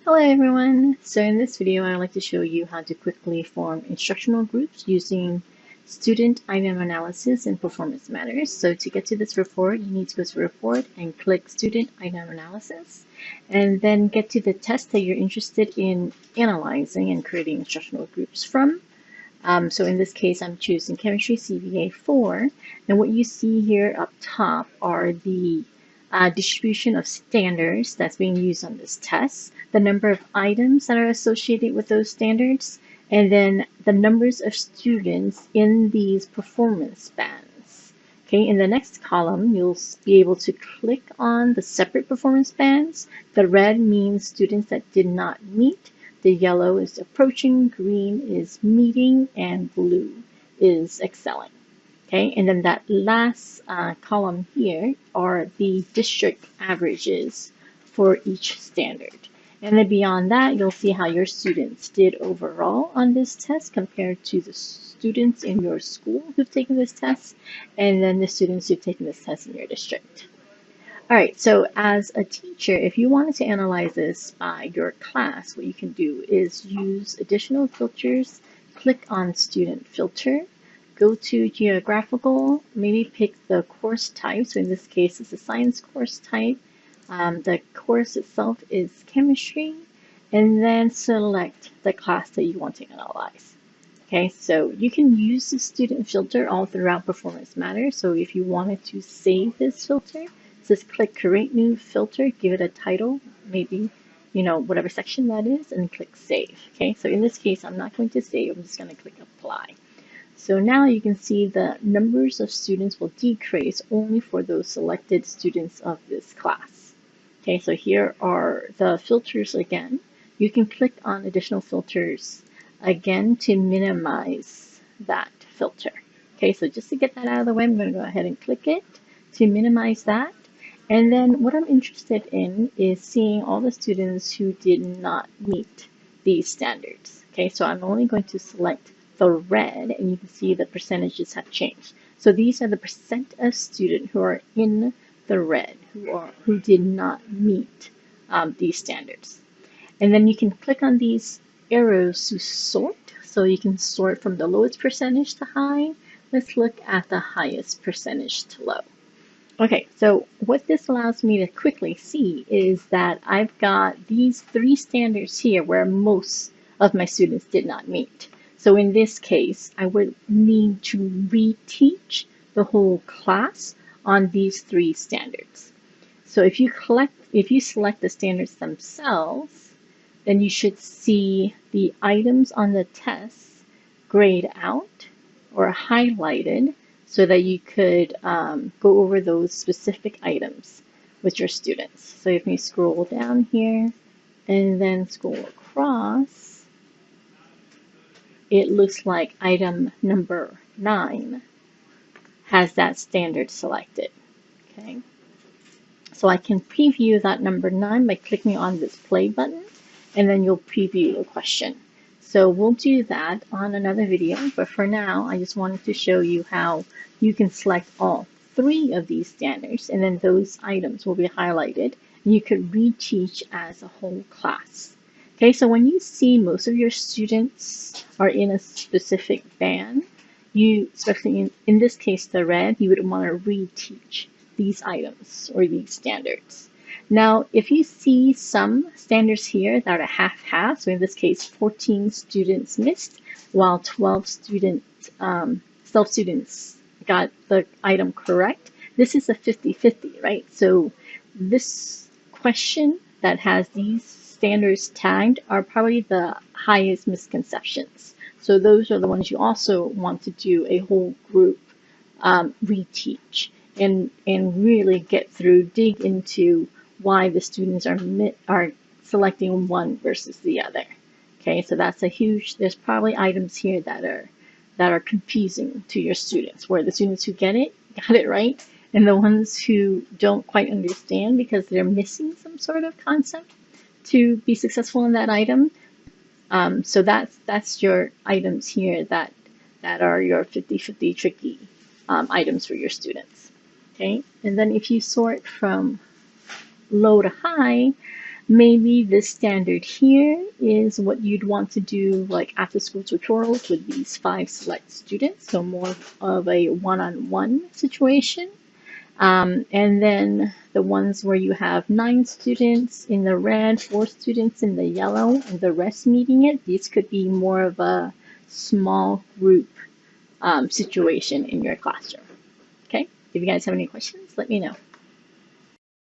Hello everyone! So in this video I'd like to show you how to quickly form instructional groups using student item analysis and performance matters. So to get to this report, you need to go to report and click student item analysis and then get to the test that you're interested in analyzing and creating instructional groups from. So in this case, I'm choosing Chemistry CVA 4. And what you see here up top are the distribution of standards that's being used on this test, the number of items that are associated with those standards, and then the numbers of students in these performance bands. Okay, in the next column, you'll be able to click on the separate performance bands. The red means students that did not meet. The yellow is approaching, green is meeting, and blue is excelling. Okay, and then that last column here are the district averages for each standard. And then beyond that, you'll see how your students did overall on this test compared to the students in your school who've taken this test, and then the students who've taken this test in your district. All right, so as a teacher, if you wanted to analyze this by your class, what you can do is use additional filters, click on student filter, go to geographical, maybe pick the course type. So in this case, it's a science course type. The course itself is chemistry, and then select the class that you want to analyze. Okay, so you can use the student filter all throughout Performance Matters. So if you wanted to save this filter, just click Create New Filter, give it a title, maybe, whatever section that is, and click Save. Okay, so in this case, I'm not going to save, I'm just going to click Apply. So now you can see the numbers of students will decrease only for those selected students of this class. Okay, so here are the filters again. You can click on additional filters again to minimize that filter. Okay, so just to get that out of the way, I'm going to go ahead and click it to minimize that. And then what I'm interested in is seeing all the students who did not meet these standards. Okay, so I'm only going to select the red, and you can see the percentages have changed. So these are the percent of students who are in the red, who did not meet these standards. And then you can click on these arrows to sort. So you can sort from the lowest percentage to high. Let's look at the highest percentage to low. Okay, so what this allows me to quickly see is that I've got these three standards here where most of my students did not meet. So in this case, I would need to reteach the whole class on these three standards. So if you select the standards themselves, then you should see the items on the test grayed out or highlighted so that you could go over those specific items with your students. So if you scroll down here and then scroll across, it looks like item number 9 has that standard selected. Okay, so I can preview that number 9 by clicking on this play button, and then you'll preview the question. So we'll do that on another video, but for now, I just wanted to show you how you can select all 3 of these standards, and then those items will be highlighted, and you could reteach as a whole class. Okay, so when you see most of your students are in a specific band, especially in this case, the red, you would want to reteach these items or these standards. Now, if you see some standards here that are half-half, so in this case, 14 students missed, while 12 students got the item correct, this is a 50-50, right? So this question that has these standards tagged are probably the highest misconceptions. So those are the ones you also want to do a whole group reteach and really dig into why the students are selecting one versus the other. Okay, so that's there's probably items here that are confusing to your students, where the students who got it right, and the ones who don't quite understand because they're missing some sort of concept to be successful in that item. So that's your items here that are your 50-50 tricky items for your students. Okay, and then if you sort from low to high, Maybe the standard here is what you'd want to do like after school tutorials with these 5 select students, so more of a one-on-one situation. And then the ones where you have 9 students in the red, 4 students in the yellow, and the rest meeting it, these could be more of a small group situation in your classroom. Okay, if you guys have any questions, let me know.